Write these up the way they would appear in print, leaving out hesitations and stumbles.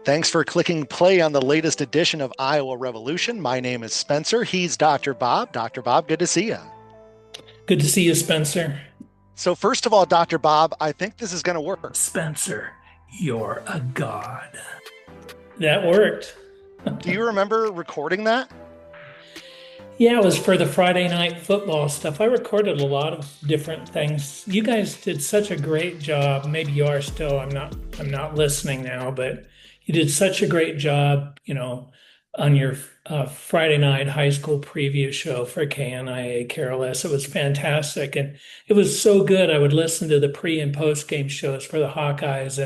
Thanks for clicking play on the latest edition of Iowa Revolution. My name is Spencer. He's Dr. Bob. Dr. Bob, good to see you. Good to see you, Spencer. So, first of all, Dr. Bob, I think this is going to work. Spencer, you're a god. That worked. Do you remember recording that? Yeah, it was for the Friday night football stuff. I recorded a lot of different things. You guys did such a great job. Maybe you are still. I'm not listening now, but you did such a great job, on your Friday night high school preview show for KNIA Carol S. It was fantastic. And it was so good. I would listen to the pre and post game shows for the Hawkeyes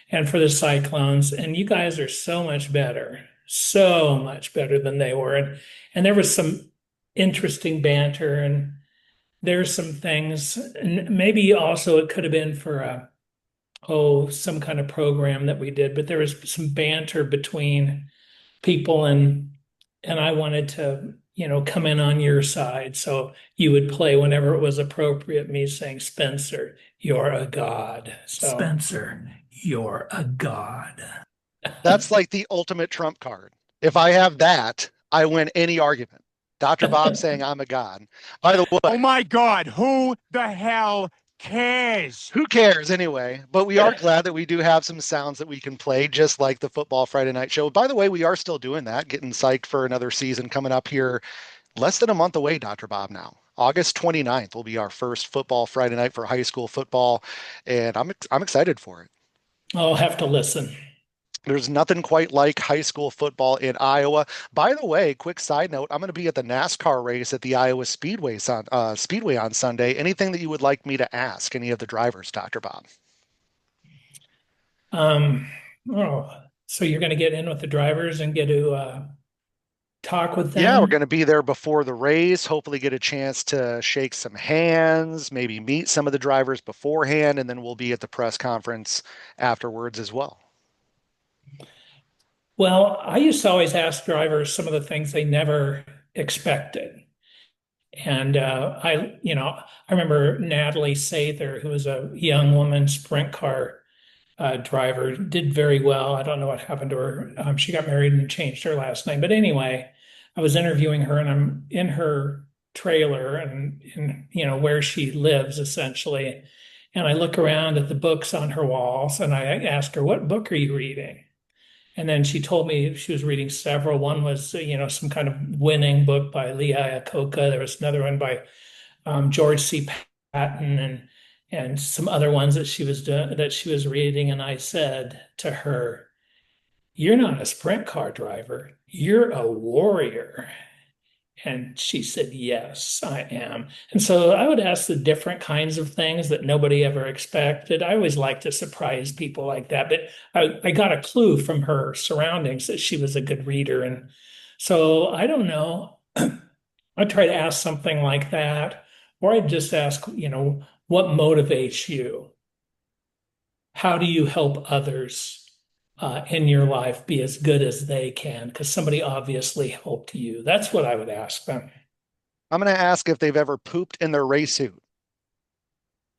and for the Cyclones. And you guys are so much better than they were. And there was some interesting banter, and there's some things, and maybe also it could have been for some kind of program that we did, but there was some banter between people, and I wanted to, come in on your side. So you would play whenever it was appropriate, me saying, Spencer, you're a god. So Spencer, you're a god. That's like the ultimate trump card. If I have that, I win any argument. Dr. Bob saying I'm a god. By the Oh way, my God, who the hell cares? who cares anyway? But we are glad that we do have some sounds that we can play, just like the football Friday night show. By the way, we are still doing that, getting psyched for another season coming up here less than a month away, Dr. Bob now. August 29th will be our first football Friday night for high school football, and I'm excited for it. I'll have to listen. There's nothing quite like high school football in Iowa. By the way, quick side note, I'm going to be at the NASCAR race at the Iowa Speedway on Sunday. Anything that you would like me to ask any of the drivers, Dr. Bob? Um, oh, so you're going to get in with the drivers and get to talk with Yeah, we're them? going to be there before the race, hopefully get a chance to shake some hands, maybe meet some of the drivers beforehand, and then we'll be at the press conference afterwards as well. Well, I used to always ask drivers some of the things they never expected. And I remember Natalie Sather, who was a young woman sprint car driver, did very well. I don't know what happened to her. She got married and changed her last name. But anyway, I was interviewing her, and I'm in her trailer and where she lives essentially. And I look around at the books on her walls, and I ask her, "What book are you reading?" And then she told me she was reading several. One was, some kind of winning book by Lee Iacocca. There was another one by George C. Patton, and some other ones that she was reading. And I said to her, "You're not a sprint car driver. You're a warrior." And she said, "Yes, I am." And so I would ask the different kinds of things that nobody ever expected. I always like to surprise people like that. But I got a clue from her surroundings that she was a good reader. And so I don't know. I try to ask something like that, or I just ask, what motivates you? How do you help others in your life be as good as they can? Because somebody obviously helped you. That's what I would ask them. I'm going to ask if they've ever pooped in their race suit.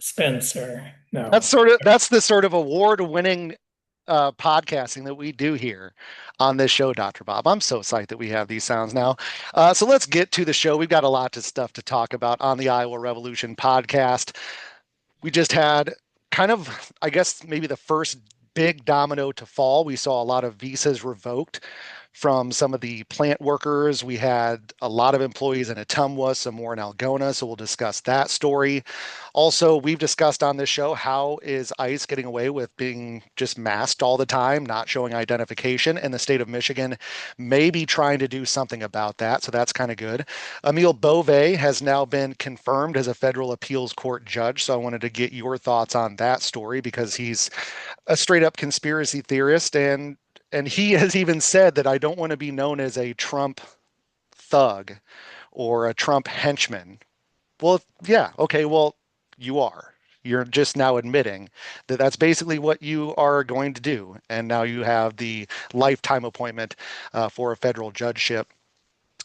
Spencer, no. That's the sort of award-winning podcasting that we do here on this show, Dr. Bob. I'm so psyched that we have these sounds now. So let's get to the show. We've got a lot of stuff to talk about on the Iowa Revolution podcast. We just had kind of, I guess, maybe the first big domino to fall. We saw a lot of visas revoked from some of the plant workers. We had a lot of employees in Ottumwa, some more in Algona, so we'll discuss that story. Also, we've discussed on this show, how is ICE getting away with being just masked all the time, not showing identification, and the state of Michigan may be trying to do something about that, so that's kind of good. Emil Bove has now been confirmed as a federal appeals court judge, so I wanted to get your thoughts on that story because he's a straight up conspiracy theorist, and he has even said that I don't want to be known as a Trump thug or a Trump henchman. Well, yeah, okay, well, you are. You're just now admitting that that's basically what you are going to do. And now you have the lifetime appointment for a federal judgeship.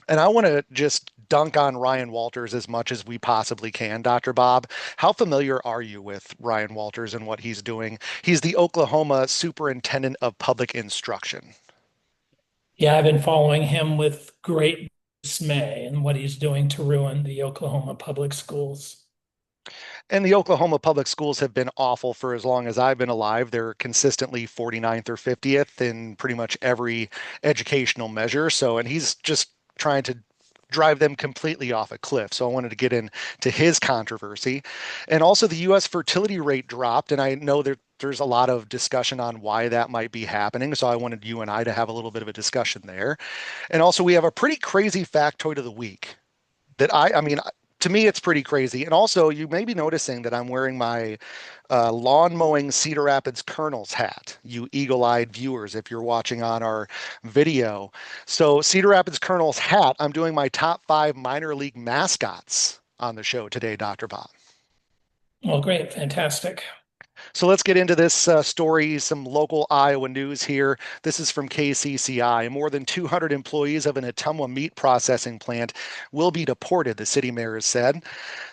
And I want to just dunk on Ryan Walters as much as we possibly can, Dr. Bob. How familiar are you with Ryan Walters and what he's doing? He's the Oklahoma Superintendent of Public Instruction. Yeah, I've been following him with great dismay and what he's doing to ruin the Oklahoma public schools. And the Oklahoma public schools have been awful for as long as I've been alive. They're consistently 49th or 50th in pretty much every educational measure. So, and he's just trying to drive them completely off a cliff. So I wanted to get into his controversy. And also the US fertility rate dropped. And I know that there's a lot of discussion on why that might be happening. So I wanted you and I to have a little bit of a discussion there. And also we have a pretty crazy factoid of the week that I mean, to me, it's pretty crazy. And also, you may be noticing that I'm wearing my lawn mowing Cedar Rapids Kernels hat, you eagle-eyed viewers, if you're watching on our video. So Cedar Rapids Kernels hat, I'm doing my top 5 minor league mascots on the show today, Dr. Bob. Well, great, fantastic. So let's get into this story, some local Iowa news here. This is from KCCI. More than 200 employees of an Ottumwa meat processing plant will be deported, the city mayor has said.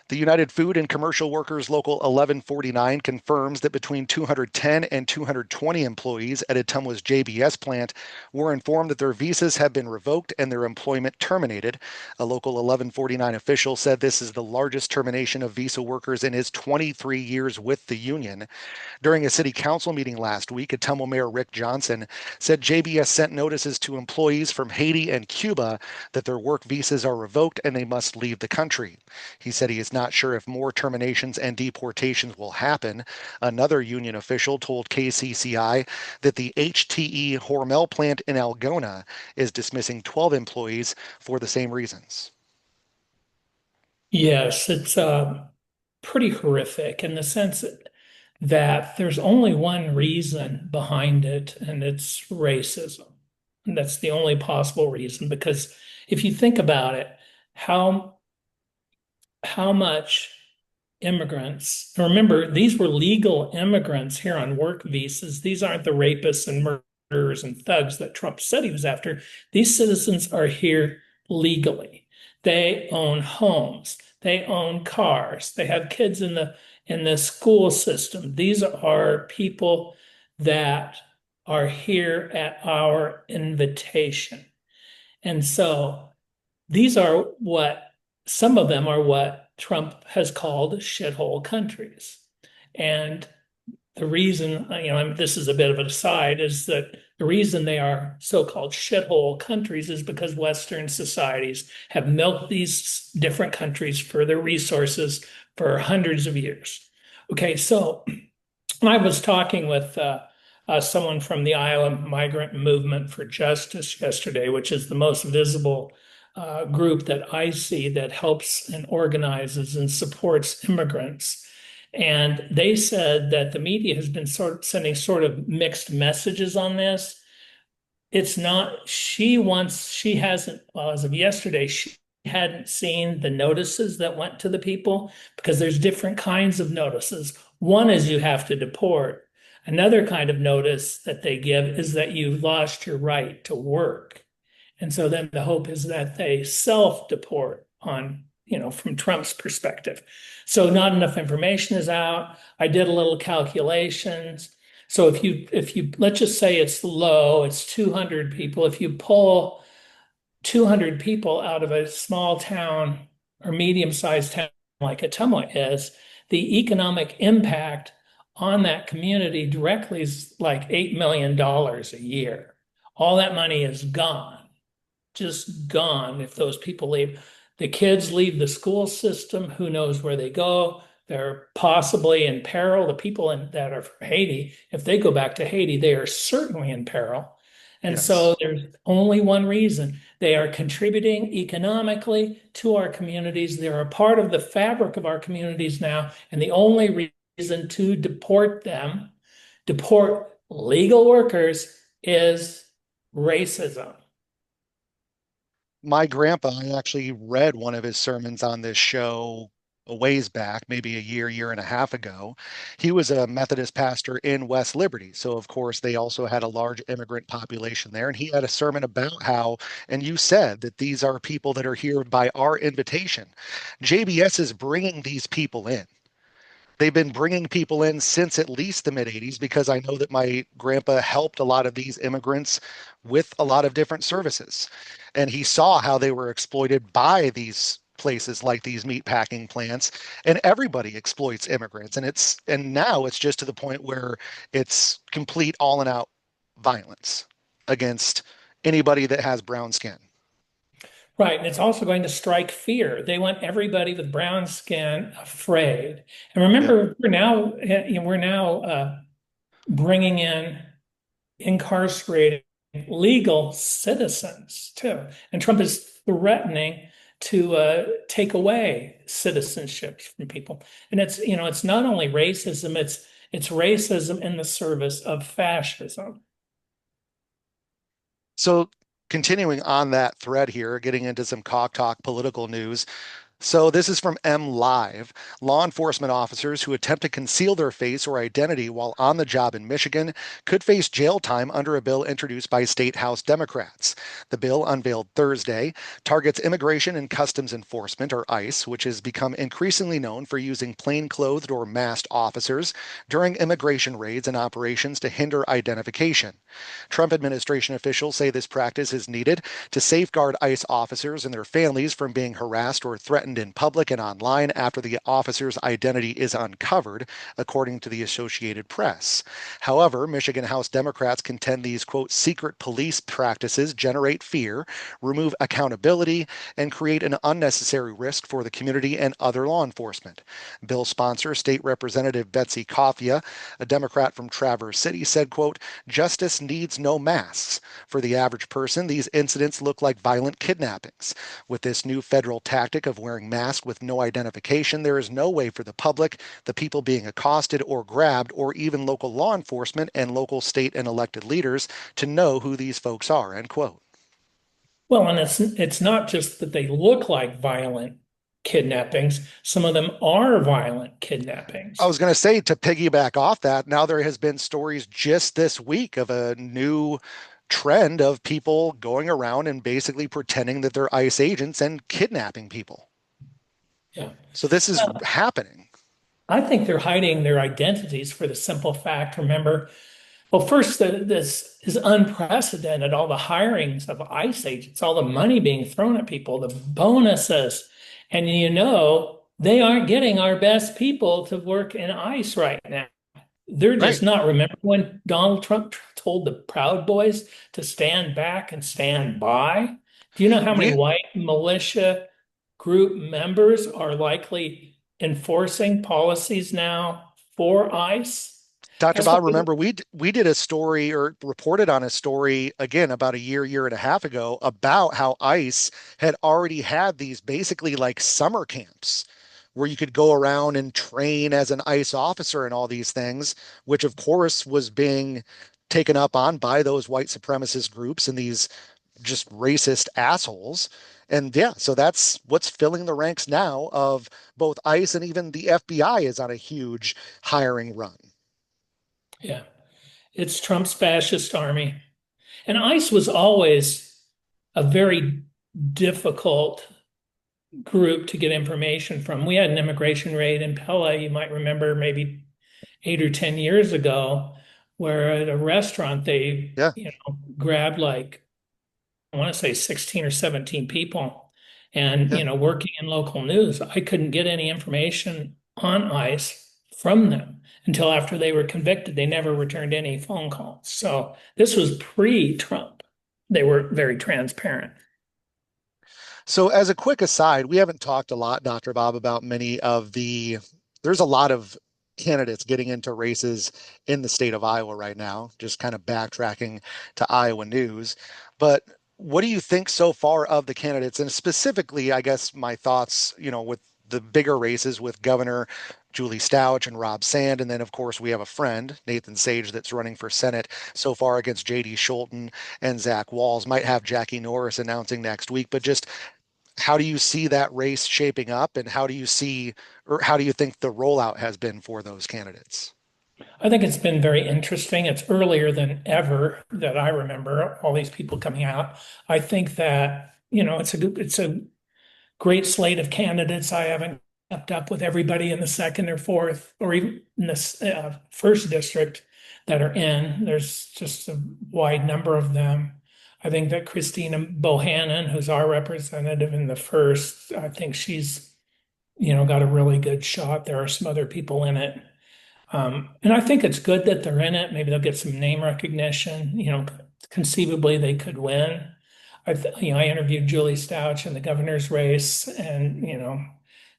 The United Food and Commercial Workers Local 1149 confirms that between 210 and 220 employees at Ottumwa's JBS plant were informed that their visas have been revoked and their employment terminated. A local 1149 official said this is the largest termination of visa workers in his 23 years with the union. During a city council meeting last week, Ottumwa Mayor Rick Johnson said JBS sent notices to employees from Haiti and Cuba that their work visas are revoked and they must leave the country. He said he is not sure if more terminations and deportations will happen. Another union official told KCCI that the HTE Hormel plant in Algona is dismissing 12 employees for the same reasons. Yes, it's pretty horrific in the sense that there's only one reason behind it, and it's racism. And that's the only possible reason, because if you think about it, how much immigrants, remember, these were legal immigrants here on work visas. These aren't the rapists and murderers and thugs that Trump said he was after. These citizens are here legally. They own homes. They own cars. They have kids in the school system. These are people that are here at our invitation. And so these are some of them are what Trump has called shithole countries. And the reason, this is a bit of an aside, is that the reason they are so-called shithole countries is because Western societies have milked these different countries for their resources for hundreds of years. Okay, so I was talking with someone from the Iowa Migrant Movement for Justice yesterday, which is the most visible group that I see that helps and organizes and supports immigrants. And they said that the media has been sending sort of mixed messages on this. It's not, she hasn't, well, as of yesterday, she hadn't seen the notices that went to the people, because there's different kinds of notices. One is you have to deport. Another kind of notice that they give is that you've lost your right to work. And so then the hope is that they self-deport on, from Trump's perspective. So not enough information is out. I did a little calculations. So if you let's just say it's low, it's 200 people. If you pull 200 people out of a small town or medium-sized town like Ottumwa is, the economic impact on that community directly is like $8 million a year. All that money is gone, just gone if those people leave. The kids leave the school system, who knows where they go. They're possibly in peril. The people that are from Haiti, if they go back to Haiti, they are certainly in peril. And Yes. So there's only one reason. They are contributing economically to our communities. They're a part of the fabric of our communities now. And the only reason to deport legal workers, is racism. My grandpa, I actually read one of his sermons on this show a ways back, maybe a year and a half ago. He was a Methodist pastor in West Liberty. So, of course, they also had a large immigrant population there. And he had a sermon about how, and you said that these are people that are here by our invitation. JBS is bringing these people in. They've been bringing people in since at least the mid 80s because I know that my grandpa helped a lot of these immigrants with a lot of different services. And he saw how they were exploited by these places like these meat packing plants, and everybody exploits immigrants, and now it's just to the point where it's complete all and out violence against anybody that has brown skin. Right, and it's also going to strike fear. They want everybody with brown skin afraid. And Yeah. remember, we're now bringing in incarcerated legal citizens too, and Trump is threatening to take away citizenship from people. And it's not only racism; it's racism in the service of fascism. So continuing on that thread here, getting into some cock talk political news. So this is from M Live. Law enforcement officers who attempt to conceal their face or identity while on the job in Michigan could face jail time under a bill introduced by State House Democrats. The bill, unveiled Thursday, targets Immigration and Customs Enforcement, or ICE, which has become increasingly known for using plainclothed or masked officers during immigration raids and operations to hinder identification. Trump administration officials say this practice is needed to safeguard ICE officers and their families from being harassed or threatened in public and online after the officer's identity is uncovered, according to the Associated Press. However, Michigan House Democrats contend these, quote, secret police practices generate fear, remove accountability, and create an unnecessary risk for the community and other law enforcement. Bill sponsor, State Representative Betsy Coffia, a Democrat from Traverse City, said, quote, justice needs no masks. For the average person, these incidents look like violent kidnappings. With this new federal tactic of wearing masks with no identification, there is no way for the public, the people being accosted or grabbed, or even local law enforcement and local state and elected leaders to know who these folks are, end quote. Well, and it's not just that they look like violent kidnappings. Some of them are violent I kidnappings. was going to say, to piggyback off that, now there has been stories just this week of a new trend of people going around and basically pretending that they're ICE agents and kidnapping people. Yeah. So this is happening. I think they're hiding their identities for the simple fact, remember, well, first, this is unprecedented. All the hirings of ICE agents, all the money being thrown at people, the bonuses. And they aren't getting our best people to work in ICE right now. They're Right. just not. Remember when Donald Trump told the Proud Boys to stand back and stand by? Do you know how many We white militia group members are likely enforcing policies now for ICE? Dr. That's why Bob, remember we did a story or reported on a story again about a year and a half ago about how ICE had already had these basically like summer camps where you could go around and train as an ICE officer and all these things, which of course was being taken up on by those white supremacist groups and these just racist assholes. And yeah, so that's what's filling the ranks now of both ICE and even the FBI is on a huge hiring run. Yeah, it's Trump's fascist army. And ICE was always a very difficult group to get information from. We had an immigration raid in Pella, you might remember maybe 8 or 10 years ago, where at a restaurant they, Yeah. grabbed like, I want to say 16 or 17 people. And, Yeah. working in local news, I couldn't get any information on ICE from them until after they were convicted. They never returned any phone calls. So this was pre-Trump. They were very transparent. So, as a quick aside, we haven't talked a lot, Dr. Bob, about there's a lot of candidates getting into races in the state of Iowa right now, just kind of backtracking to Iowa news. But what do you think so far of the candidates? And specifically, I guess my thoughts, with the bigger races with Governor Julie Stouch and Rob Sand. And then, of course, we have a friend, Nathan Sage, that's running for Senate so far against J.D. Scholten and Zach Walz. Might have Jackie Norris announcing next week. But just how do you see that race shaping up, and how do you see, or how do you think the rollout has been for those candidates? I think it's been very interesting. It's earlier than ever that I remember all these people coming out. I think that, it's a great slate of candidates. I haven't kept up with everybody in the second or fourth or even in this first district that are in. There's just a wide number of them. I think that Christina Bohannon, who's our representative in the first, I think she's, got a really good shot. There are some other people in it. And I think it's good that they're in it. Maybe they'll get some name recognition. Conceivably they could win. I interviewed Julie Stouch in the governor's race, and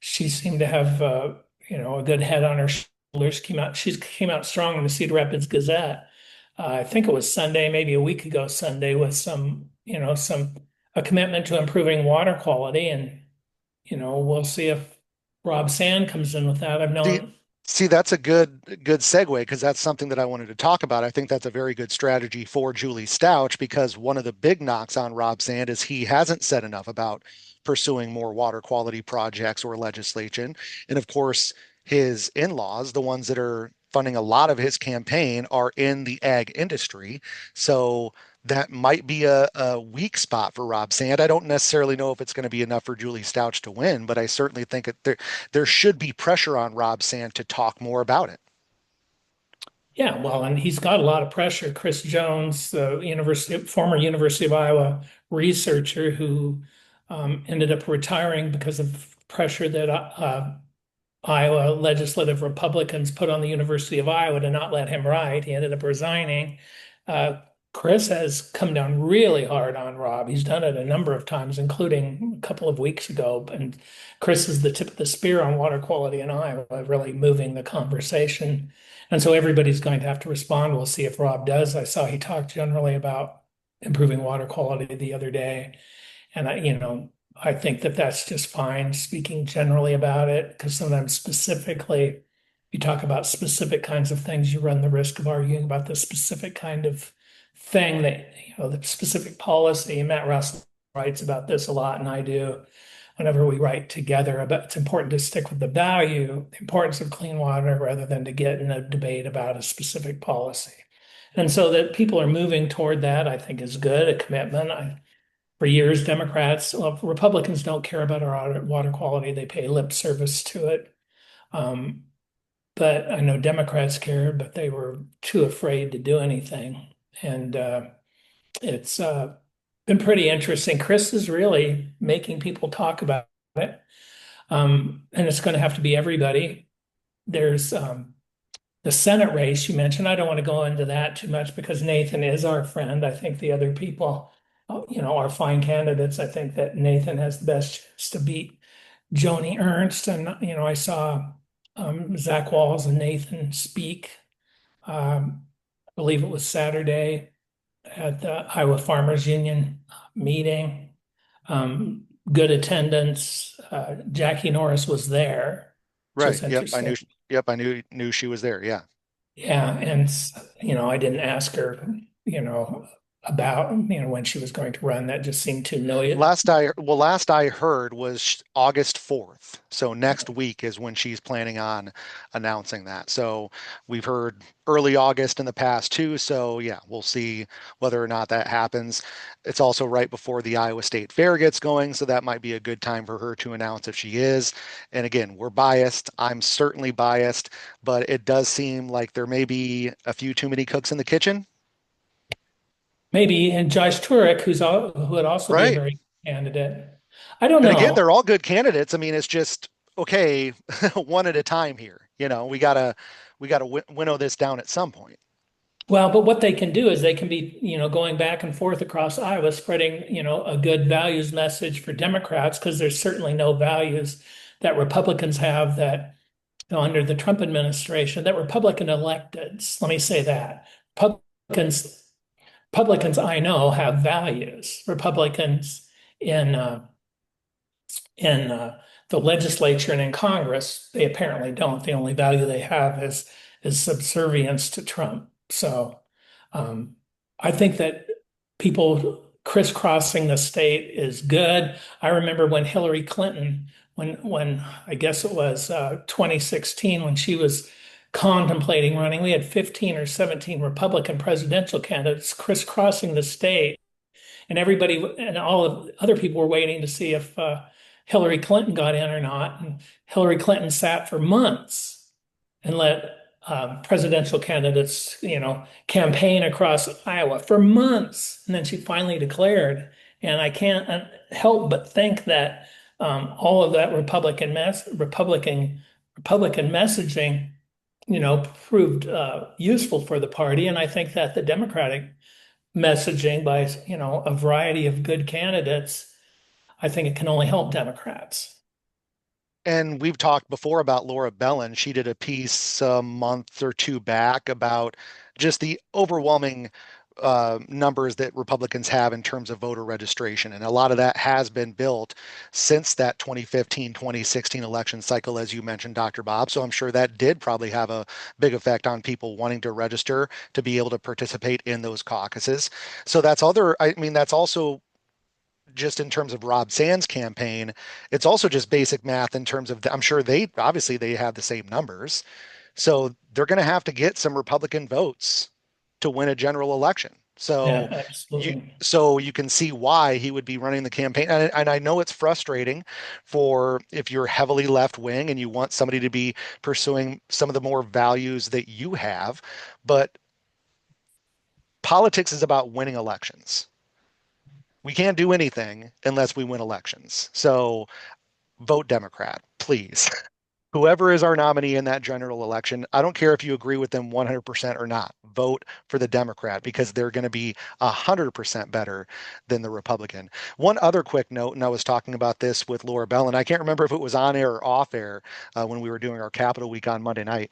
she seemed to have a good head on her shoulders. She came out strong in the Cedar Rapids Gazette. I think it was Sunday, maybe a week ago Sunday, with a commitment to improving water quality, and we'll see if Rob Sand comes in with that. I've See, known. see, that's a good segue, because that's something that I wanted to talk about. I think that's a very good strategy for Julie Stouch, because one of the big knocks on Rob Sand is he hasn't said enough about pursuing more water quality projects or legislation. And of course, his in-laws, the ones that are funding a lot of his campaign, are in the ag industry. So that might be a weak spot for Rob Sand. I don't necessarily know if it's going to be enough for Julie Stouch to win, but I certainly think that there should be pressure on Rob Sand to talk more about it. Yeah, well, and he's got a lot of pressure. Chris Jones, the former University of Iowa researcher who ended up retiring because of pressure that Iowa legislative Republicans put on the University of Iowa to not let him write. He ended up resigning. Uh, Chris has come down really hard on Rob. He's done it a number of times, including a couple of weeks ago. And Chris is the tip of the spear on water quality in Iowa, really moving the conversation. And so everybody's going to have to respond. We'll see if Rob does. I saw he talked generally about improving water quality the other day. And I think that that's just fine speaking generally about it, because sometimes specifically, you talk about specific kinds of things, you run the risk of arguing about the specific kind of thing that, the specific policy. Matt Russell writes about this a lot, and I do whenever we write together. But it's important to stick with the value, the importance of clean water, rather than to get in a debate about a specific policy. And so that people are moving toward that, I think, is good, a commitment. For years, Republicans don't care about our water quality. They pay lip service to it. Um, but I know Democrats care, but they were too afraid to do anything. And it's been pretty interesting. Chris is really making people talk about it. And it's going to have to be everybody. There's the Senate race you mentioned. I don't want to go into that too much because Nathan is our friend. I think the other people, are fine candidates. I think that Nathan has the best chance to beat Joni Ernst. And, I saw Zach Walls and Nathan speak. I believe it was Saturday at the Iowa Farmers Union meeting. Good attendance. Jackie Norris was there, which Right. was interesting. Yep, I knew she was there. Yeah. Yeah, and I didn't ask her, about when she was going to run. That just seemed to know it. Last I heard was August 4th. So next week is when she's planning on announcing that. So we've heard early August in the past too. So yeah, we'll see whether or not that happens. It's also right before the Iowa State Fair gets going, so that might be a good time for her to announce if she is. And again, we're biased. I'm certainly biased, but it does seem like there may be a few too many cooks in the kitchen. Maybe, and Josh Turek, who would also be a Right. very good candidate. I don't And again, know. they're all good candidates. I mean, it's just okay, one at a time here. We gotta winnow this down at some point. Well, but what they can do is they can be, going back and forth across Iowa, spreading, a good values message for Democrats, because there's certainly no values that Republicans have that, under the Trump administration, that Republican electeds, let me say that, Republicans, Republicans I know have values. Republicans in the legislature and in Congress, they apparently don't. The only value they have is subservience to Trump. So I think that people crisscrossing the state is good. I remember when Hillary Clinton, when I guess it was 2016, when she was contemplating running, we had 15 or 17 Republican presidential candidates crisscrossing the state, and everybody and all of other people were waiting to see if Hillary Clinton got in or not. And Hillary Clinton sat for months and let presidential candidates, campaign across Iowa for months, and then she finally declared. And I can't help but think that all of that Republican messaging, proved useful for the party. And I think that the Democratic messaging by, a variety of good candidates, I think it can only help Democrats. And we've talked before about Laura Bellin. She did a piece a month or two back about just the overwhelming numbers that Republicans have in terms of voter registration. And a lot of that has been built since that 2015, 2016 election cycle, as you mentioned, Dr. Bob. So I'm sure that did probably have a big effect on people wanting to register to be able to participate in those caucuses. So that's that's also just in terms of Rob Sand's campaign, it's also just basic math in terms of, I'm sure they have the same numbers. So they're going to have to get some Republican votes to win a general election. So Yeah, absolutely. you can see why he would be running the campaign. And I know it's frustrating for if you're heavily left wing and you want somebody to be pursuing some of the more values that you have, but politics is about winning elections. We can't do anything unless we win elections. So vote Democrat, please. Whoever is our nominee in that general election, I don't care if you agree with them 100% or not. Vote for the Democrat because they're going to be 100% better than the Republican. One other quick note, and I was talking about this with Laura Bellin. I can't remember if it was on air or off air when we were doing our Capitol Week on Monday night.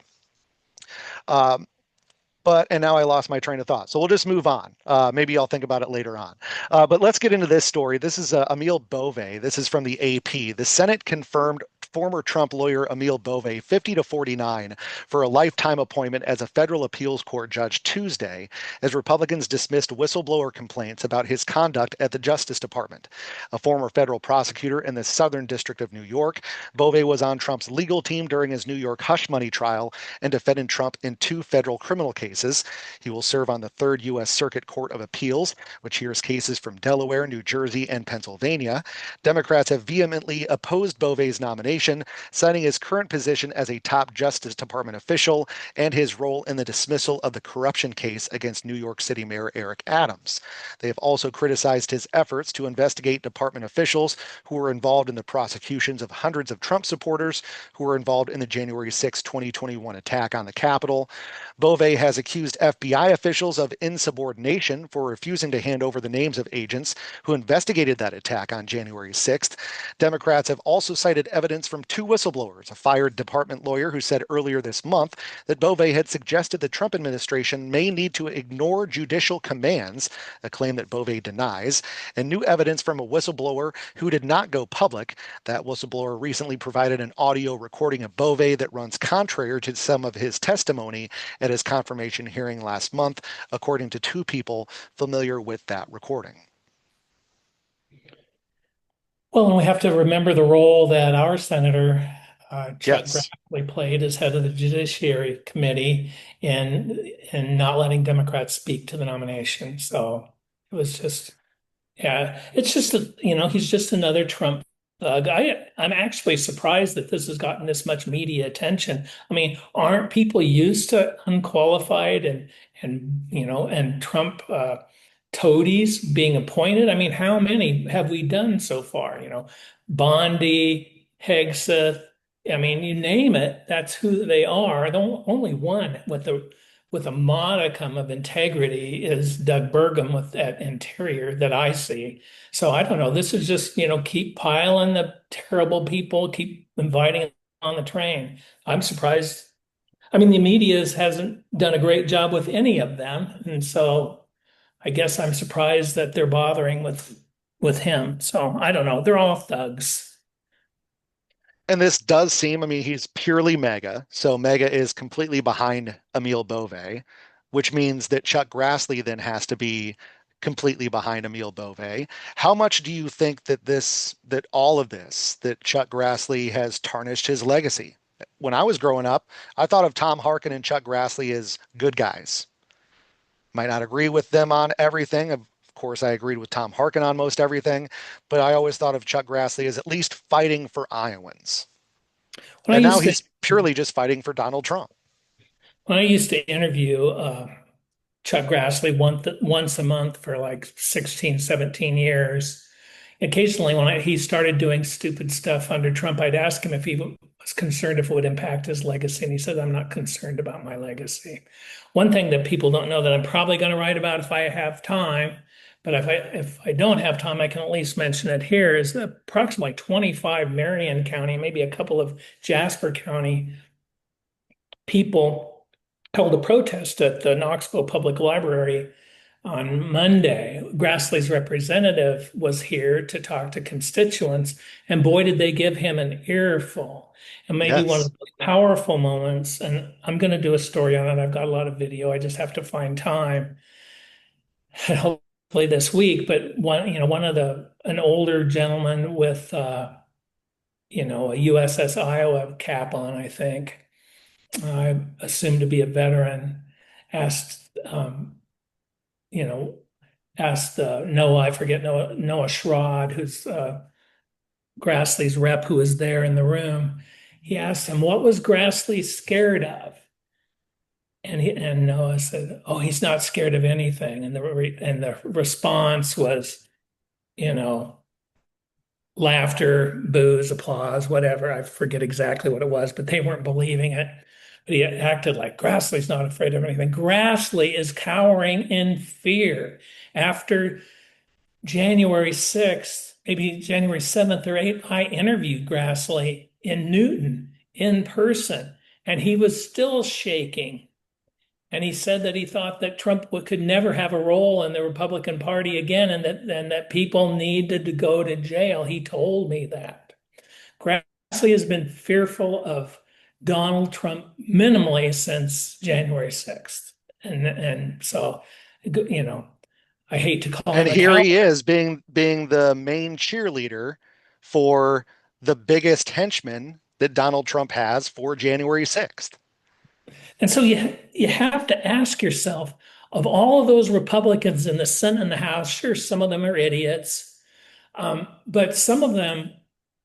And now I lost my train of thought. So we'll just move on. Maybe I'll think about it later on. But let's get into this story. This is Emil Bove. This is from the AP. The Senate confirmed former Trump lawyer Emil Bove 50-49 for a lifetime appointment as a federal appeals court judge Tuesday as Republicans dismissed whistleblower complaints about his conduct at the Justice Department. A former federal prosecutor in the Southern District of New York, Bove was on Trump's legal team during his New York hush money trial and defended Trump in 2 federal criminal cases. He will serve on the 3rd U.S. Circuit Court of Appeals, which hears cases from Delaware, New Jersey, and Pennsylvania. Democrats have vehemently opposed Bove's nomination, citing his current position as a top Justice Department official and his role in the dismissal of the corruption case against New York City Mayor Eric Adams. They have also criticized his efforts to investigate department officials who were involved in the prosecutions of hundreds of Trump supporters who were involved in the January 6, 2021 attack on the Capitol. Bove has accused FBI officials of insubordination for refusing to hand over the names of agents who investigated that attack on January 6th. Democrats have also cited evidence from 2 whistleblowers, a fired department lawyer who said earlier this month that Bove had suggested the Trump administration may need to ignore judicial commands, a claim that Bove denies, and new evidence from a whistleblower who did not go public. That whistleblower recently provided an audio recording of Bove that runs contrary to some of his testimony at his confirmation hearing last month, according to 2 people familiar with that recording. Well, and we have to remember the role that our Senator Chuck Yes. Grassley played as head of the Judiciary Committee in not letting Democrats speak to the nomination. So it was just, yeah, it's just he's just another Trump thug. I'm actually surprised that this has gotten this much media attention. I mean, aren't people used to unqualified and Trump toadies being appointed? I mean, how many have we done so far? Bondi, Hegseth. I mean, you name it, that's who they are. The only one with a modicum of integrity is Doug Burgum with that Interior that I see. So I don't know. This is just, keep piling the terrible people, keep inviting on the train. I'm surprised. I mean, the media hasn't done a great job with any of them, and so I guess I'm surprised that they're bothering with him. So I don't know. They're all thugs. And this does seem, he's purely MAGA. So MAGA is completely behind Emil Bove, which means that Chuck Grassley then has to be completely behind Emil Bove. How much do you think that all of this, that Chuck Grassley has tarnished his legacy? When I was growing up, I thought of Tom Harkin and Chuck Grassley as good guys. Might not agree with them on everything. Of course, I agreed with Tom Harkin on most everything, but I always thought of Chuck Grassley as at least fighting for Iowans. When I And now used to he's purely just fighting for Donald Trump. when I used to interview Chuck Grassley once a month for like 16, 17 years. Occasionally, when he started doing stupid stuff under Trump, I'd ask him if he was concerned if it would impact his legacy. And he said, I'm not concerned about my legacy. One thing that people don't know that I'm probably going to write about if I have time, but if I don't have time, I can at least mention it here, is that approximately 25 Marion County, maybe a couple of Jasper County people held a protest at the Knoxville Public Library on Monday. Grassley's representative was here to talk to constituents, and boy, did they give him an earful. And maybe one of Yes. the powerful moments, and I'm going to do a story on it. I've got a lot of video. I just have to find time. Hopefully this week, but one of an older gentleman with a USS Iowa cap on, I think, I assumed to be a veteran, asked, you know, asked Noah, I forget Noah Schrod, who's Grassley's rep, who was there in the room. He asked him, what was Grassley scared of? And Noah said, oh, he's not scared of anything. And the response was, you know, laughter, boos, applause, whatever. I forget exactly what it was, but they weren't believing it. But he acted like Grassley's not afraid of anything. Grassley is cowering in fear. After January 6th, maybe January 7th or 8th, I interviewed Grassley in Newton in person, and he was still shaking. And he said that he thought that Trump could never have a role in the Republican Party again, and that people needed to go to jail. He told me that. Grassley has been fearful of Donald Trump minimally since January 6th. And so, I hate to call And him a here coward. he is being the main cheerleader for the biggest henchman that Donald Trump has for January 6th. And so you have to ask yourself, of all of those Republicans in the Senate and the House, sure, some of them are idiots, but some of them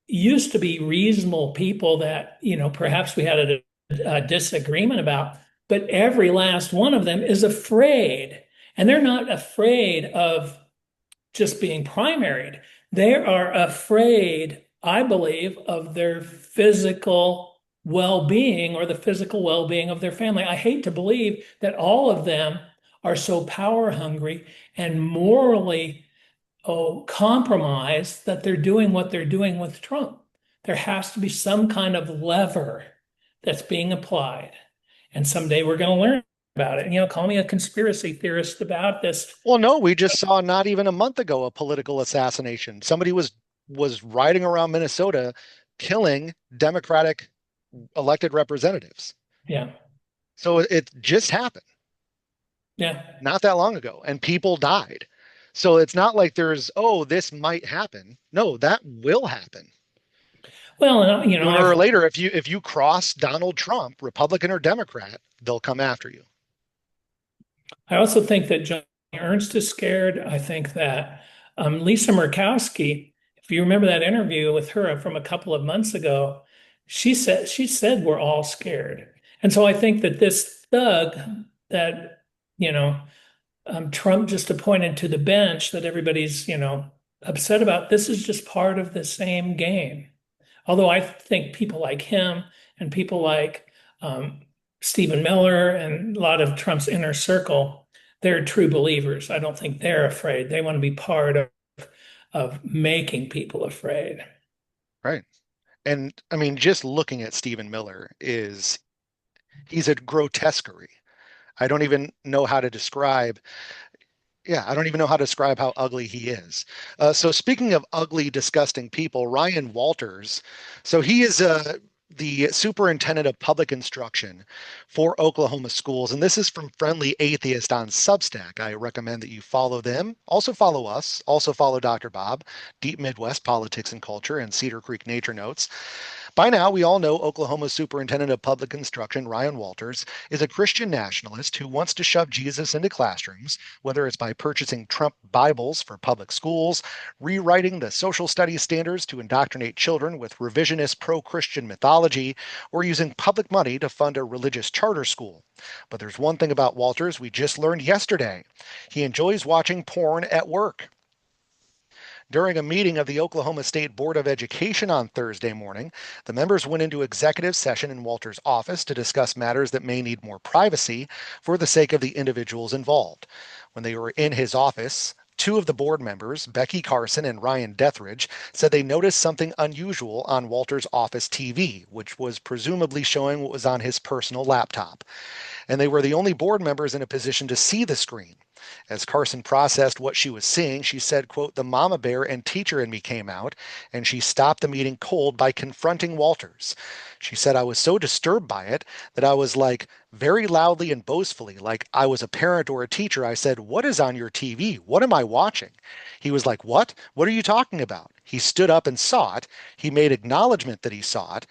used to be reasonable people that, perhaps we had a disagreement about, but every last one of them is afraid. And they're not afraid of just being primaried. They are afraid, I believe, of their physical well-being or the physical well-being of their family. I hate to believe that all of them are so power hungry and morally compromised that they're doing what they're doing with Trump. There has to be some kind of lever that's being applied. And someday we're going to learn about it. Call me a conspiracy theorist about this. Well, no, we just saw not even a month ago a political assassination. Somebody was riding around Minnesota killing Democratic elected representatives. Yeah. So it just happened Yeah. not that long ago, and people died. So it's not like this might happen. No, that will happen. Well, Sooner or later, if you cross Donald Trump, Republican or Democrat, they'll come after you. I also think that Johnny Ernst is scared. I think that Lisa Murkowski, if you remember that interview with her from a couple of months ago, she said we're all scared. And so I think that this thug that, Trump just appointed to the bench that everybody's, upset about, this is just part of the same game. Although I think people like him and people like Stephen Miller and a lot of Trump's inner circle, they're true believers. I don't think they're afraid. They want to be part of making people afraid. Right. And I mean, just looking at Stephen Miller he's a grotesquerie. I don't even know how to describe. Yeah, I don't even know how to describe how ugly he is. So speaking of ugly, disgusting people, Ryan Walters. So he is the superintendent of public instruction for Oklahoma schools. And this is from Friendly Atheist on Substack. I recommend that you follow them. Also follow us. Also follow Dr. Bob, Deep Midwest Politics and Culture, and Cedar Creek Nature Notes. By now, we all know Oklahoma's superintendent of public instruction, Ryan Walters, is a Christian nationalist who wants to shove Jesus into classrooms, whether it's by purchasing Trump Bibles for public schools, rewriting the social studies standards to indoctrinate children with revisionist pro-Christian mythology, or using public money to fund a religious charter school. But there's one thing about Walters we just learned yesterday. He enjoys watching porn at work. During a meeting of the Oklahoma State Board of Education on Thursday morning, the members went into executive session in Walters' office to discuss matters that may need more privacy for the sake of the individuals involved. When they were in his office, two of the board members, Becky Carson and Ryan Dethridge, said they noticed something unusual on Walters' office TV, which was presumably showing what was on his personal laptop. And they were the only board members in a position to see the screen. As Carson processed what she was seeing, she said, quote, "The mama bear and teacher in me came out, and she stopped the meeting cold by confronting Walters. She said, I was so disturbed by it that I was like, very loudly and boastfully, like I was a parent or a teacher. I said, what is on your TV? What am I watching? He was like, what? What are you talking about? He stood up and saw it. He made acknowledgement that he saw it.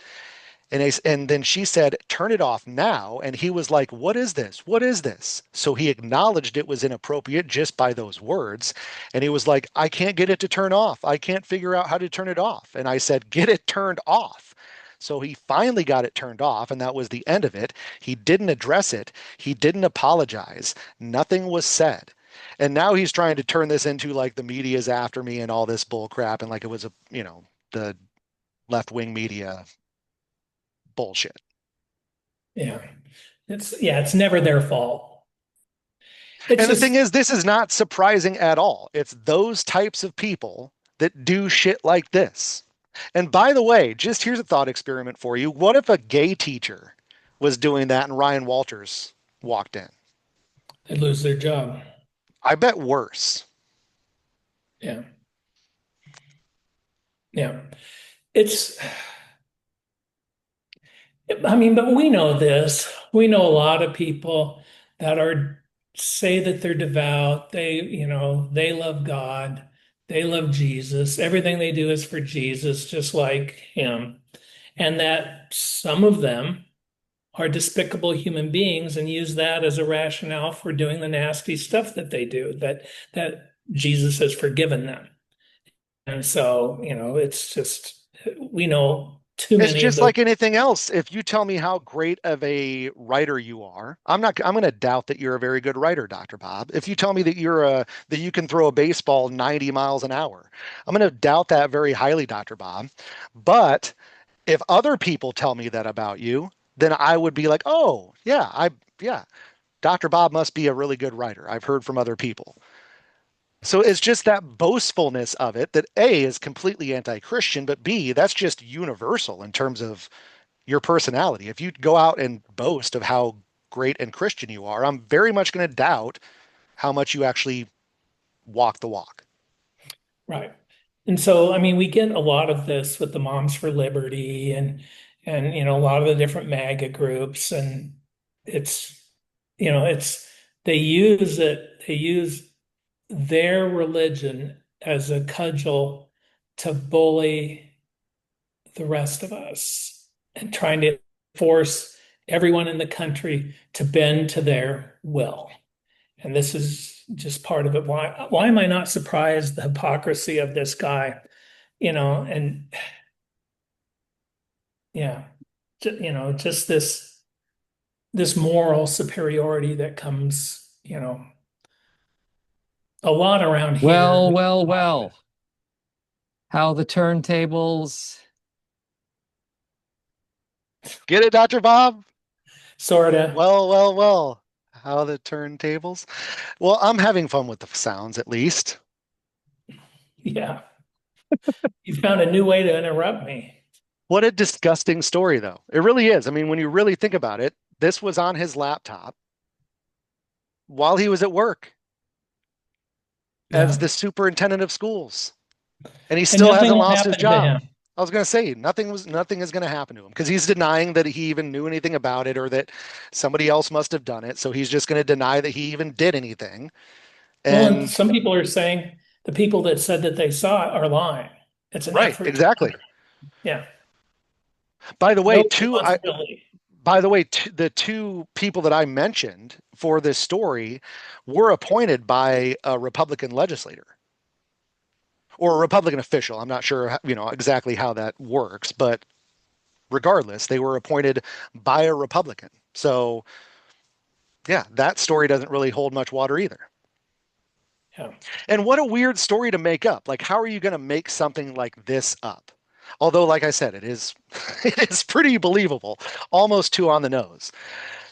And then she said, turn it off now. And he was like, what is this? What is this? So he acknowledged it was inappropriate just by those words. And he was like, I can't get it to turn off. I can't figure out how to turn it off. And I said, get it turned off. So he finally got it turned off, and that was the end of it. He didn't address it. He didn't apologize. Nothing was said. And now he's trying to turn this into like the media's after me and all this bull crap, and like it was the left-wing media bullshit. Yeah. It's never their fault. And the thing is, this is not surprising at all. It's those types of people that do shit like this. And by the way, just here's a thought experiment for you. What if a gay teacher was doing that and Ryan Walters walked in? They'd lose their job. I bet worse. Yeah. Yeah. But we know this. We know a lot of people that say that they're devout. They love God. They love Jesus. Everything they do is for Jesus, just like him. And that some of them are despicable human beings and use that as a rationale for doing the nasty stuff that they do, that Jesus has forgiven them. And so, it's just, we know too many. It's just like anything else. If you tell me how great of a writer you are, I'm going to doubt that you're a very good writer, Dr. Bob. If you tell me that that you can throw a baseball 90 miles an hour, I'm going to doubt that very highly, Dr. Bob. But if other people tell me that about you, then I would be like, oh, yeah, Dr. Bob must be a really good writer. I've heard from other people. So it's just that boastfulness of it that A, is completely anti-Christian, but B, that's just universal in terms of your personality. If you go out and boast of how great and Christian you are, I'm very much going to doubt how much you actually walk the walk. Right. And so, we get a lot of this with the Moms for Liberty and a lot of the different MAGA groups, and they use their religion as a cudgel to bully the rest of us and trying to force everyone in the country to bend to their will. And this is just part of it. Why am I not surprised the hypocrisy of this guy? And yeah, just this moral superiority that comes, a lot around here. Well. How the turntables. Get it, Dr. Bob? Sorta. Well. How the turntables. Well, I'm having fun with the sounds, at least. Yeah. You found a new way to interrupt me. What a disgusting story, though. It really is. When you really think about it, this was on his laptop while he was at work as the superintendent of schools. And he still hasn't lost his job. I was going to say nothing is going to happen to him because he's denying that he even knew anything about it or that somebody else must have done it. So he's just going to deny that he even did anything. Well, and And some people are saying the people that said that they saw it are lying. It's an right, effort. exactly. Yeah. By the way, No too, responsibility. the two people that I mentioned for this story were appointed by a Republican legislator or a Republican official. I'm not sure, exactly how that works, but regardless, they were appointed by a Republican. So, yeah, that story doesn't really hold much water either. Yeah. And what a weird story to make up. Like, how are you going to make something like this up? Although, like I said, it is it is pretty believable, almost too on the nose.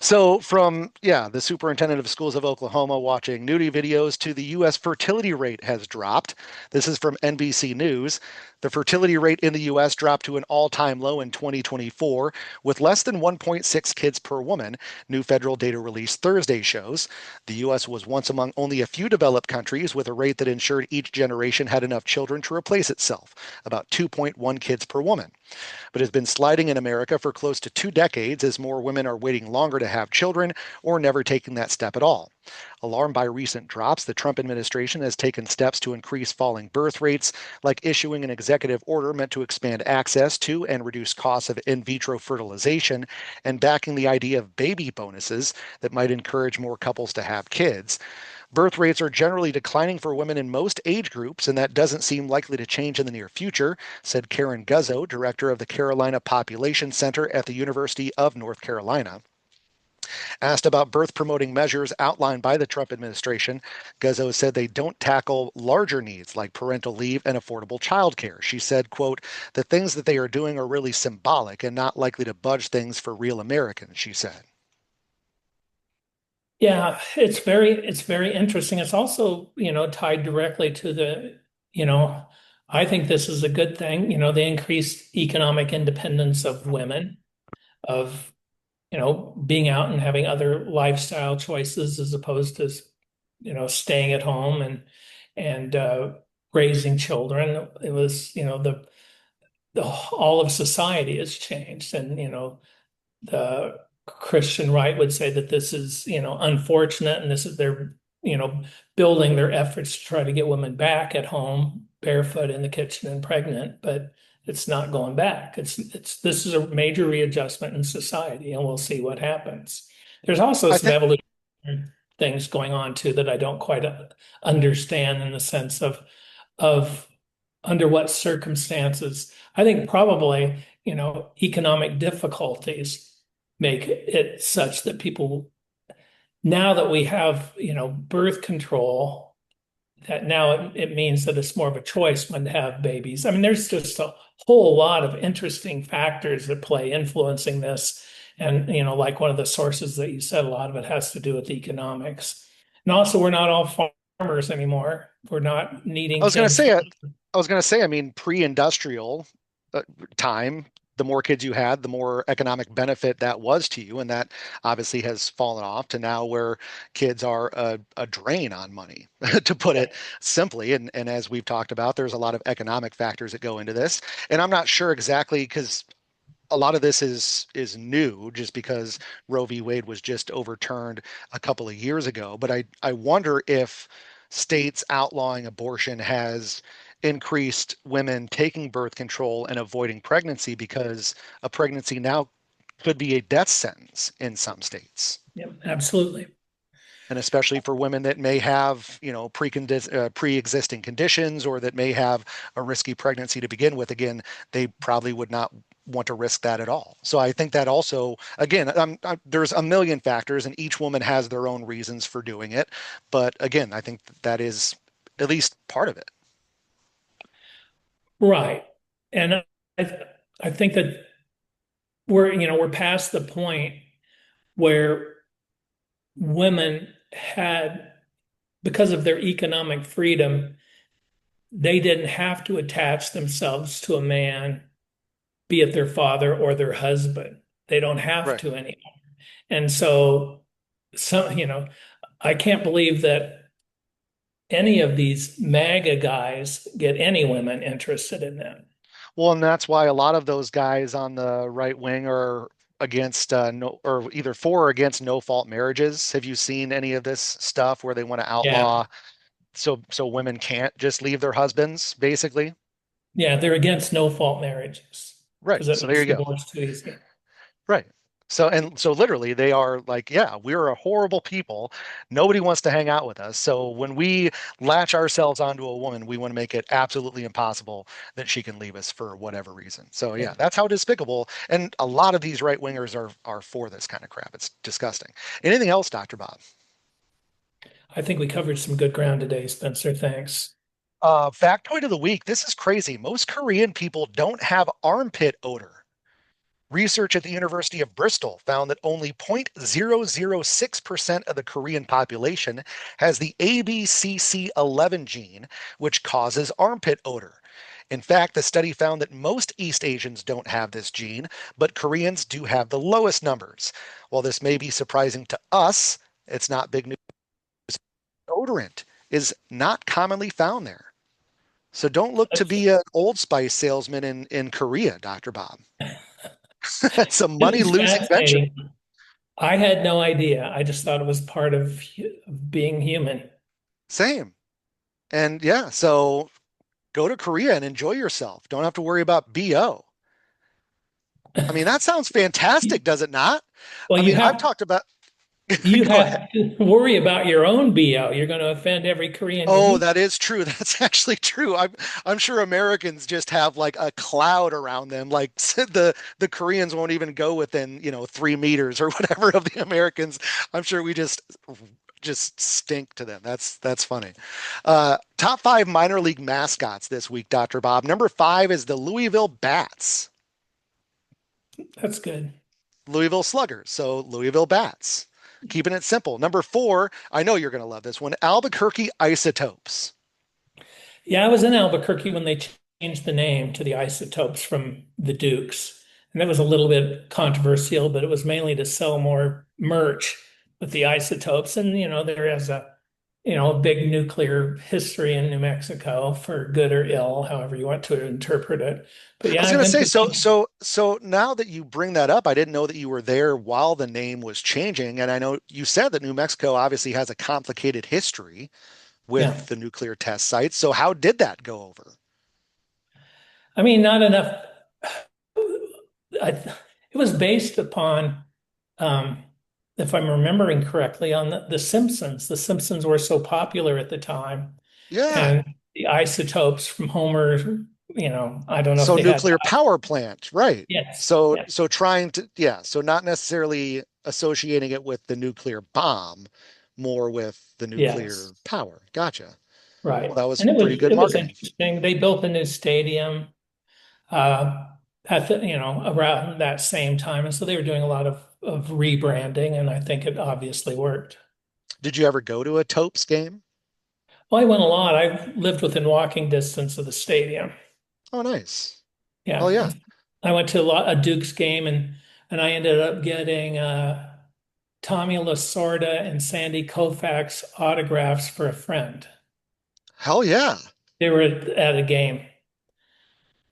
So, from, the superintendent of schools of Oklahoma watching nudie videos to the U.S. fertility rate has dropped. This is from NBC News. The fertility rate in the U.S. dropped to an all-time low in 2024, with less than 1.6 kids per woman, new federal data released Thursday shows. The U.S. was once among only a few developed countries with a rate that ensured each generation had enough children to replace itself, about 2.1 kids per woman, but has been sliding in America for close to 2 decades as more women are waiting longer to have children or never taking that step at all. Alarmed by recent drops, the Trump administration has taken steps to increase falling birth rates, like issuing an executive order meant to expand access to and reduce costs of in vitro fertilization, and backing the idea of baby bonuses that might encourage more couples to have kids. Birth rates are generally declining for women in most age groups, and that doesn't seem likely to change in the near future, said Karen Guzzo, director of the Carolina Population Center at the University of North Carolina. Asked about birth promoting measures outlined by the Trump administration, Guzzo said they don't tackle larger needs like parental leave and affordable childcare. She said, quote, the things that they are doing are really symbolic and not likely to budge things for real Americans, she said. Yeah, it's very interesting. It's also, tied directly to you know, I think this is a good thing, the increased economic independence of women, of, being out and having other lifestyle choices as opposed to, staying at home and raising children. It was, the all of society has changed, and the Christian right would say that this is, unfortunate, and this is their, building their efforts to try to get women back at home, barefoot in the kitchen and pregnant, but it's not going back. This is a major readjustment in society, and we'll see what happens. There's also I some think evolutionary things going on too that I don't quite understand in the sense of under what circumstances. I think probably, economic difficulties make it such that people, now that we have, birth control, that now it means that it's more of a choice when to have babies. I mean, there's just a whole lot of interesting factors that play influencing this. And, like one of the sources that you said, a lot of it has to do with economics. And also, we're not all farmers anymore. We're not I needing was going to kids. say, I mean, pre-industrial time, the more kids you had, the more economic benefit that was to you, and that obviously has fallen off to now where kids are a drain on money, to put it simply. And as we've talked about, there's a lot of economic factors that go into this, and I'm not sure exactly because a lot of this is new just because Roe v. Wade was just overturned a couple of years ago. But I wonder if states outlawing abortion has increased women taking birth control and avoiding pregnancy because a pregnancy now could be a death sentence in some states. Yeah, absolutely. And especially for women that may have, pre-existing conditions or that may have a risky pregnancy to begin with, again, they probably would not want to risk that at all. So I think that also, again, there's a million factors and each woman has their own reasons for doing it. But again, I think that is at least part of it. Right. And I think that we're past the point where women had, because of their economic freedom, they didn't have to attach themselves to a man, be it their father or their husband. They don't have Right. to anymore. And so, I can't believe that any of these MAGA guys get any women interested in them. Well, and that's why a lot of those guys on the right wing are against no, or either for or against no fault marriages. Have you seen any of this stuff where they want to Yeah. outlaw so women can't just leave their husbands, basically? Yeah, they're against no fault marriages Right. because it So there makes you go. divorce too easy. Right. So literally they are like, yeah, we're a horrible people. Nobody wants to hang out with us. So when we latch ourselves onto a woman, we want to make it absolutely impossible that she can leave us for whatever reason. So yeah, Yeah. that's how despicable. And a lot of these right wingers are for this kind of crap. It's disgusting. Anything else, Dr. Bob? I think we covered some good ground today, Spencer. Thanks. Factoid of the week. This is crazy. Most Korean people don't have armpit odor. Research at the University of Bristol found that only 0.006% of the Korean population has the ABCC11 gene, which causes armpit odor. In fact, the study found that most East Asians don't have this gene, but Koreans do have the lowest numbers. While this may be surprising to us, it's not big news. Odorant is not commonly found there. So don't look to That's, be an Old Spice salesman in Korea, Dr. Bob. It's a this money is losing venture. fascinating. I had no idea. I just thought it was part of being human. Same. And yeah, so go to Korea and enjoy yourself. Don't have to worry about BO. I mean, that sounds fantastic, does it not? Well, I mean, I've talked about, you go ahead. have to worry about your own BO. You're going to offend every Korean you Oh, meet. that is true. That's actually true. I'm sure Americans just have like a cloud around them. Like the Koreans won't even go within, 3 meters or whatever of the Americans. I'm sure we just stink to them. That's funny. Top five minor league mascots this week, Dr. Bob. Number five is the Louisville Bats. That's good. Louisville Sluggers, so Louisville Bats. Keeping it simple. Number four, I know you're going to love this one, Albuquerque Isotopes. Yeah, I was in Albuquerque when they changed the name to the Isotopes from the Dukes. And that was a little bit controversial, but it was mainly to sell more merch with the isotopes. And, there is a big nuclear history in New Mexico for good or ill, however you want to interpret it. But I yeah, was I've going to been say, to so so now that you bring that up, I didn't know that you were there while the name was changing, and I know you said that New Mexico obviously has a complicated history yeah. with the nuclear test sites. So how did that go over? I mean, not enough. I, it was based upon, um, if I'm remembering correctly, on the Simpsons. The Simpsons were so popular at the time, Yeah. and the isotopes from Homer. I don't know if So they had. nuclear power plant, right? Yes, So yes, so trying to, yeah, so not necessarily associating it with the nuclear bomb, more with the nuclear yes, power. Gotcha. Well, right. that was And it pretty was good it was marketing. interesting. They built a new stadium uh, around that same time, and so they were doing a lot of rebranding, and I think it obviously worked. Did you ever go to a Topes game? Well, I went a lot. I lived within walking distance of the stadium. Oh, nice. Oh, Yeah, yeah. I went to a Dukes game, and I ended up getting Tommy Lasorda and Sandy Koufax autographs for a friend. Hell yeah. They were at a game,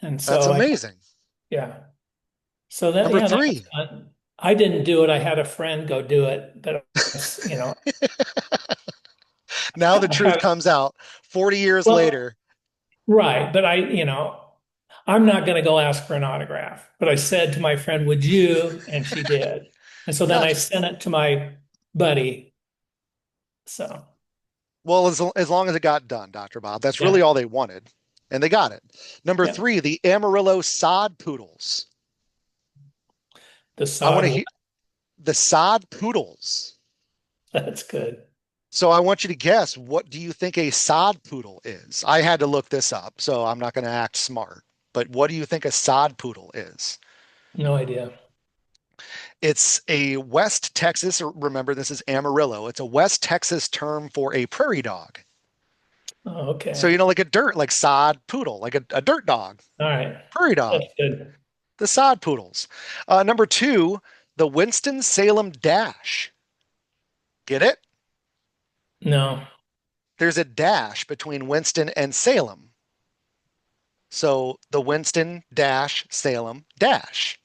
and That's so amazing. yeah, so that Number yeah, that was three. fun. I didn't do it. I had a friend go do it, but Now the I truth have comes out 40 years well, later. right, but I'm not going to go ask for an autograph. But I said to my friend, "Would you?" And she did, and so then I Gotcha. sent it to my buddy. So Well, as long as it got done, Dr. Bob, that's really yeah, all they wanted. And they got it. Number yeah, three, the Amarillo Sod Poodles. the I want to sod. hear the Sod Poodles. That's good. So I want you to guess, what do you think a sod poodle is? I had to look this up, so I'm not going to act smart. But what do you think a sod poodle is? No idea. It's a West Texas, or remember this is Amarillo. It's a West Texas term for a prairie dog. Oh, So, okay. like like sod poodle, like a dirt dog, All right. prairie dog, That's good. the sod poodles. Number two, the Winston-Salem Dash. Get it? No. There's a dash between Winston and Salem. So the Winston-Salem dash.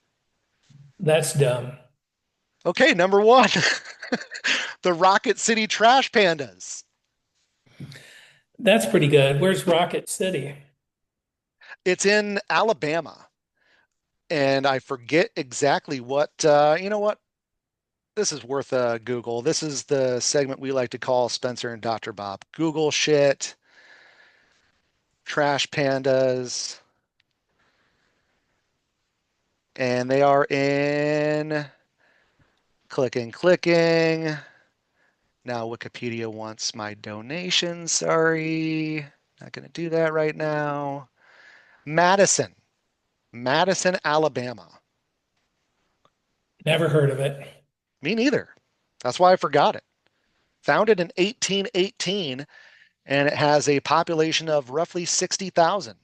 That's dumb. Okay, number one, the Rocket City Trash Pandas. That's pretty good. Where's Rocket City? It's in Alabama. And I forget exactly what, you know what? This is worth a Google. This is the segment we like to call Spencer and Dr. Bob. Google shit. Trash pandas. And they are in clicking. Now Wikipedia wants my donation. Sorry. Not going to do that right now. Madison, Alabama. Never heard of it. Me neither. That's why I forgot it. Founded in 1818, and it has a population of roughly 60,000.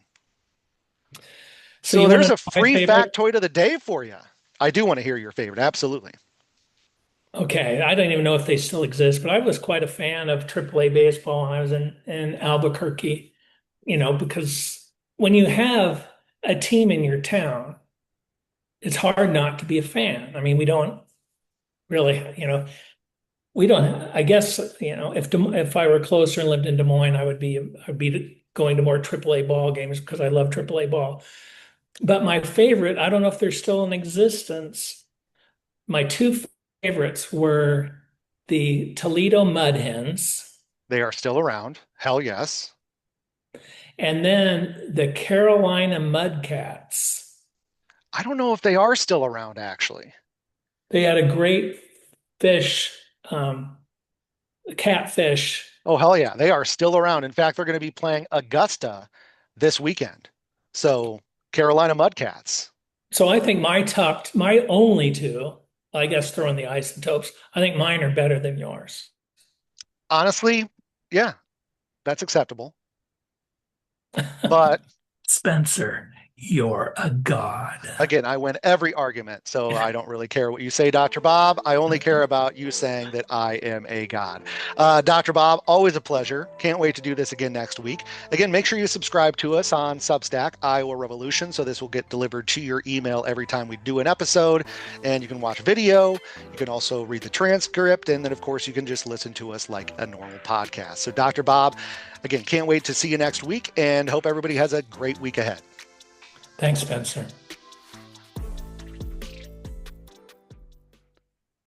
So you there's wanna a know my free favorite? factoid of the day for you. I do want to hear your favorite. Absolutely. Okay, I don't even know if they still exist, but I was quite a fan of AAA baseball when I was in Albuquerque, because when you have a team in your town, it's hard not to be a fan. I mean, we don't really, we don't, I guess, if I were closer and lived in Des Moines, I'd be going to more AAA ball games because I love AAA ball. But my favorite, I don't know if they're still in existence. My two favorites were the Toledo Mud Hens They are still around. Hell yes. and then the Carolina Mudcats. I don't know if they are still around, actually. They had a great fish, catfish. Oh, hell yeah. They are still around. In fact, they're going to be playing Augusta this weekend. So, Carolina Mudcats. So I think my only two, I guess throwing the isotopes, I think mine are better than yours. Honestly, yeah, that's acceptable. But Spencer, you're a god. again, I win every argument, so I don't really care what you say, Dr. Bob. I only care about you saying that I am a god. Dr. Bob, always a pleasure. Can't wait to do this again next week. Again, make sure you subscribe to us on Substack, Iowa Revolution, so this will get delivered to your email every time we do an episode. And you can watch video. You can also read the transcript. And then, of course, you can just listen to us like a normal podcast. So, Dr. Bob, again, can't wait to see you next week and hope everybody has a great week ahead. Thanks, Spencer.